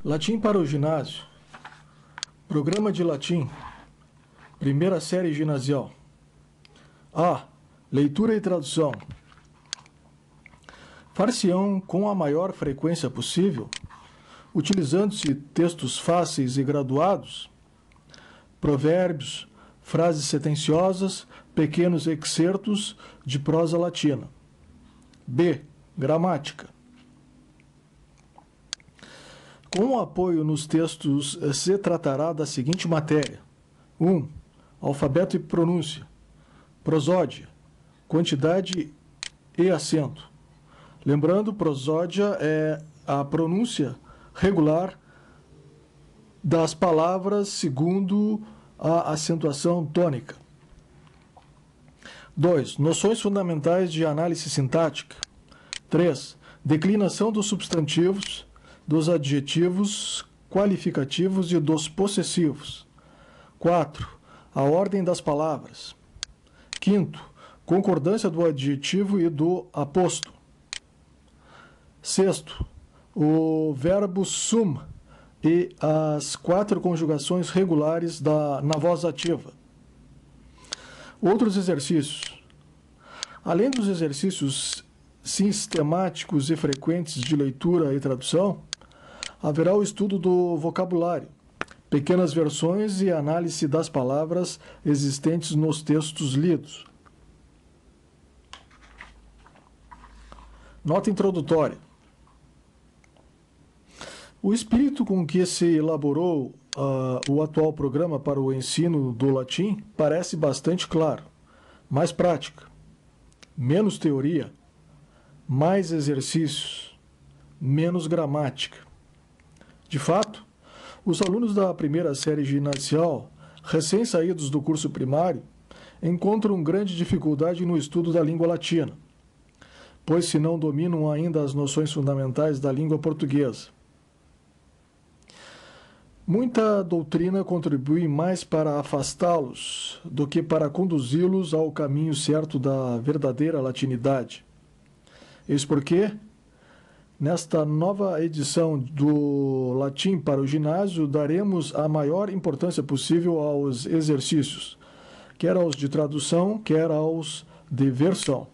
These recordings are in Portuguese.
Latim para o ginásio. Programa de latim. Primeira série ginasial. A. Leitura e tradução. Far-se-ão com a maior frequência possível, utilizando-se textos fáceis e graduados, provérbios, frases sentenciosas, pequenos excertos de prosa latina. B. Gramática. Com o apoio nos textos se tratará da seguinte matéria: 1. Alfabeto e pronúncia. Prosódia, quantidade e acento. Lembrando, prosódia é a pronúncia regular das palavras segundo a acentuação tônica. 2. Noções fundamentais de análise sintática. 3. Declinação dos substantivos, dos adjetivos qualificativos e dos possessivos. 4. A ordem das palavras. 5. Concordância do adjetivo e do aposto. 6. O verbo sum e as 4 conjugações regulares na voz ativa. Outros exercícios. Além dos exercícios sistemáticos e frequentes de leitura e tradução, haverá o estudo do vocabulário, pequenas versões e análise das palavras existentes nos textos lidos. Nota introdutória. O espírito com que se elaborou o atual programa para o ensino do latim parece bastante claro, mais prática, menos teoria, mais exercícios, menos gramática. De fato, os alunos da primeira série ginasial, recém-saídos do curso primário, encontram grande dificuldade no estudo da língua latina, pois se não dominam ainda as noções fundamentais da língua portuguesa. Muita doutrina contribui mais para afastá-los do que para conduzi-los ao caminho certo da verdadeira latinidade. Eis porque, nesta nova edição do Latim para o ginásio, daremos a maior importância possível aos exercícios, quer aos de tradução, quer aos de versão.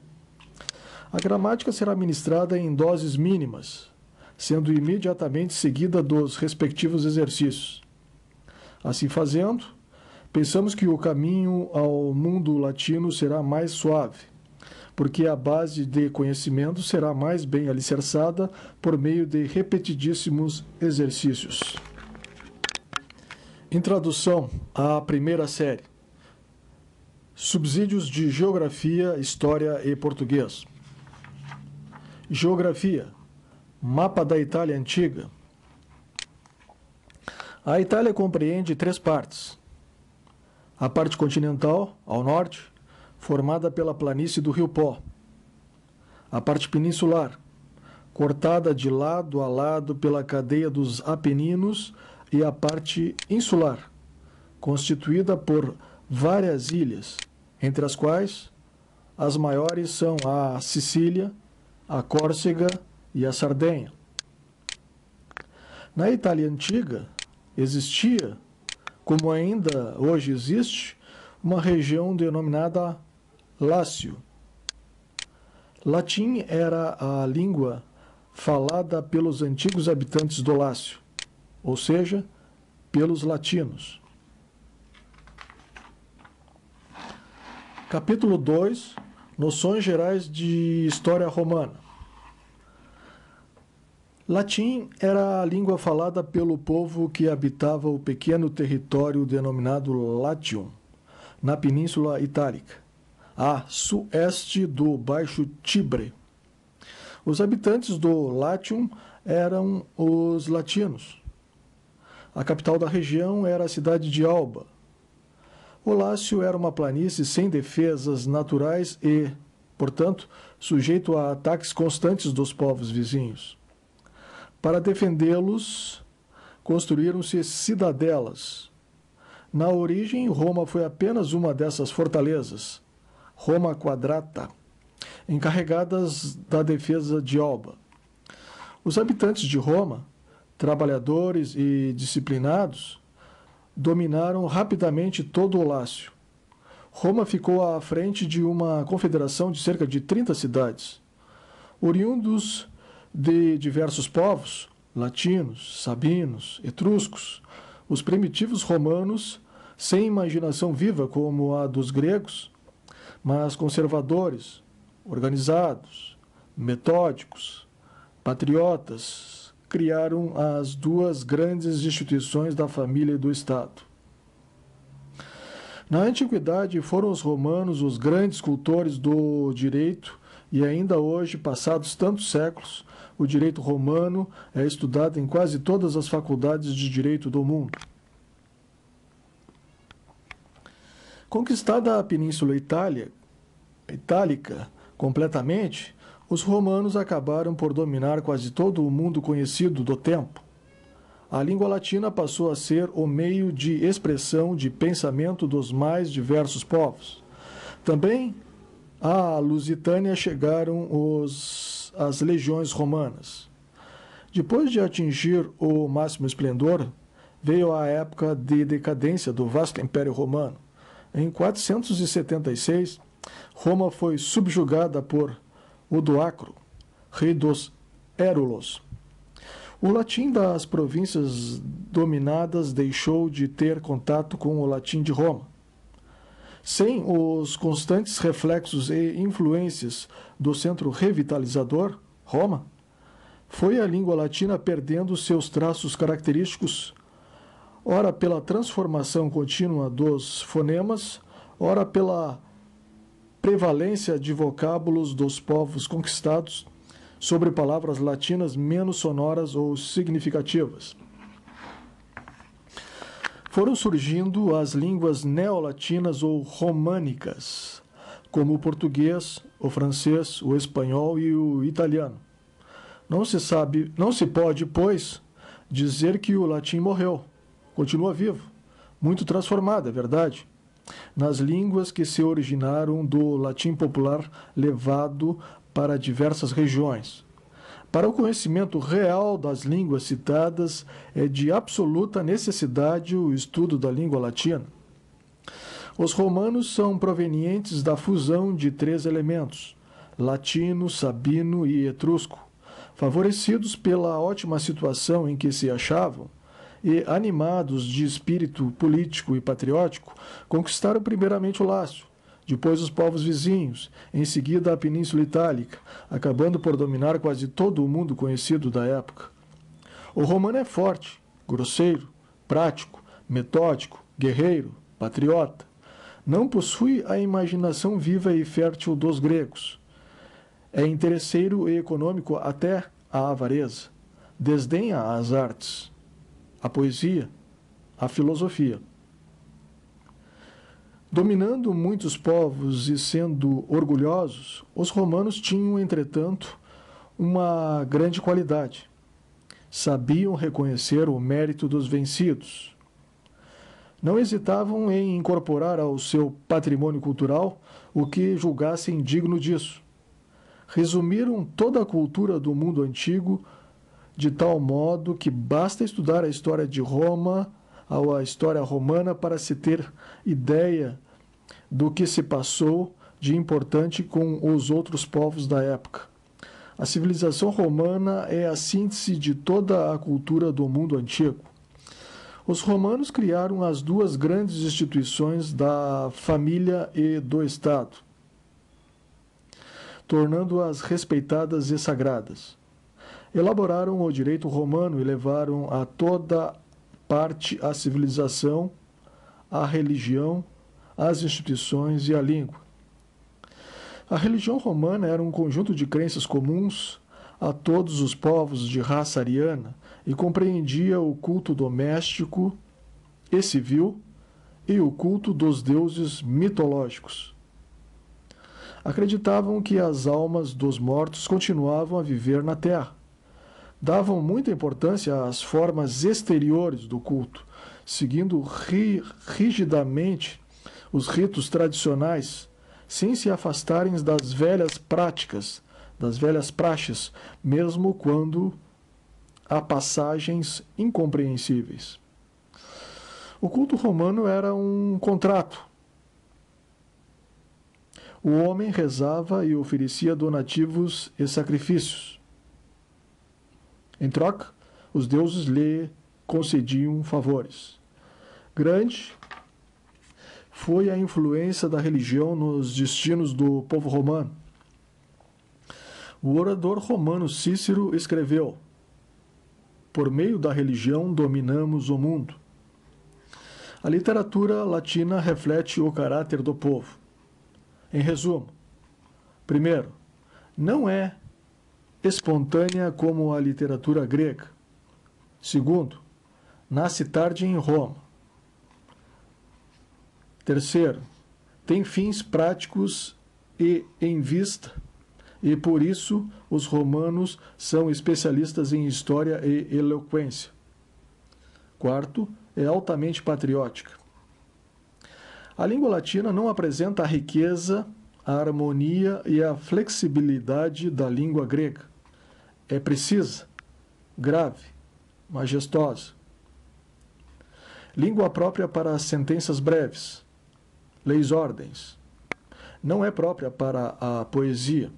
A gramática será ministrada em doses mínimas, sendo imediatamente seguida dos respectivos exercícios. Assim fazendo, pensamos que o caminho ao mundo latino será mais suave, porque a base de conhecimento será mais bem alicerçada por meio de repetidíssimos exercícios. Introdução à primeira série. Subsídios de Geografia, História e Português. Geografia. Mapa da Itália Antiga. A Itália compreende 3 partes. A parte continental, ao norte, formada pela planície do Rio Pó. A parte peninsular, cortada de lado a lado pela cadeia dos Apeninos, e a parte insular, constituída por várias ilhas, entre as quais as maiores são a Sicília, a Córcega e a Sardenha. Na Itália Antiga, existia, como ainda hoje existe, uma região denominada Lácio. Latim era a língua falada pelos antigos habitantes do Lácio, ou seja, pelos latinos. Capítulo 2. Noções gerais de História Romana. Latim era a língua falada pelo povo que habitava o pequeno território denominado Latium, na Península Itálica, a sueste do Baixo Tibre. Os habitantes do Latium eram os latinos. A capital da região era a cidade de Alba. O Lácio era uma planície sem defesas naturais e, portanto, sujeito a ataques constantes dos povos vizinhos. Para defendê-los, construíram-se cidadelas. Na origem, Roma foi apenas uma dessas fortalezas, Roma Quadrata, encarregadas da defesa de Alba. Os habitantes de Roma trabalhadores e disciplinados, dominaram rapidamente todo o Lácio. Roma ficou à frente de uma confederação de cerca de 30 cidades. Oriundos de diversos povos, latinos, sabinos, etruscos, os primitivos romanos, sem imaginação viva como a dos gregos, mas conservadores, organizados, metódicos, patriotas, criaram as duas grandes instituições da família e do Estado. Na antiguidade, foram os romanos os grandes cultores do direito e ainda hoje, passados tantos séculos, o direito romano é estudado em quase todas as faculdades de direito do mundo. Conquistada a Península Itálica completamente, os romanos acabaram por dominar quase todo o mundo conhecido do tempo. A língua latina passou a ser o meio de expressão de pensamento dos mais diversos povos. Também à Lusitânia chegaram as legiões romanas. Depois de atingir o máximo esplendor, veio a época de decadência do vasto Império Romano. Em 476, Roma foi subjugada por Odoacro, rei dos Hérulos. O latim das províncias dominadas deixou de ter contato com o latim de Roma. Sem os constantes reflexos e influências do centro revitalizador, Roma, foi a língua latina perdendo seus traços característicos, ora pela transformação contínua dos fonemas, ora pela prevalência de vocábulos dos povos conquistados sobre palavras latinas menos sonoras ou significativas. Foram surgindo as línguas neolatinas ou românicas, como o português, o francês, o espanhol e o italiano. Não se pode, pois, dizer que o latim morreu. Continua vivo, muito transformado, é verdade, nas línguas que se originaram do latim popular levado para diversas regiões. Para o conhecimento real das línguas citadas, é de absoluta necessidade o estudo da língua latina. Os romanos são provenientes da fusão de 3 elementos, latino, sabino e etrusco, favorecidos pela ótima situação em que se achavam e animados de espírito político e patriótico, conquistaram primeiramente o Lácio, depois os povos vizinhos, em seguida a Península Itálica, acabando por dominar quase todo o mundo conhecido da época. O romano é forte, grosseiro, prático, metódico, guerreiro, patriota. Não possui a imaginação viva e fértil dos gregos. É interesseiro e econômico até a avareza. Desdenha as artes, a poesia, a filosofia. Dominando muitos povos e sendo orgulhosos, os romanos tinham, entretanto, uma grande qualidade. Sabiam reconhecer o mérito dos vencidos. Não hesitavam em incorporar ao seu patrimônio cultural o que julgassem digno disso. Resumiram toda a cultura do mundo antigo de tal modo que basta estudar a história de Roma ou a história romana para se ter ideia do que se passou de importante com os outros povos da época. A civilização romana é a síntese de toda a cultura do mundo antigo. Os romanos criaram as 2 grandes instituições da família e do Estado, tornando-as respeitadas e sagradas. Elaboraram o direito romano e levaram a toda parte a civilização, a religião, as instituições e a língua. A religião romana era um conjunto de crenças comuns a todos os povos de raça ariana e compreendia o culto doméstico e civil e o culto dos deuses mitológicos. Acreditavam que as almas dos mortos continuavam a viver na terra. Davam muita importância às formas exteriores do culto, seguindo rigidamente os ritos tradicionais, sem se afastarem das velhas práticas, das velhas praxes, mesmo quando a passagens incompreensíveis. O culto romano era um contrato. O homem rezava e oferecia donativos e sacrifícios. Em troca, os deuses lhe concediam favores. Grande foi a influência da religião nos destinos do povo romano. O orador romano Cícero escreveu: por meio da religião dominamos o mundo. A literatura latina reflete o caráter do povo. Em resumo, primeiro, não é espontânea como a literatura grega. Segundo, nasce tarde em Roma. Terceiro, tem fins práticos e em vista, e por isso os romanos são especialistas em história e eloquência. Quarto, é altamente patriótica. A língua latina não apresenta a riqueza, a harmonia e a flexibilidade da língua grega. É precisa, grave, majestosa. Língua própria para sentenças breves, leis ordens. Não é própria para a poesia.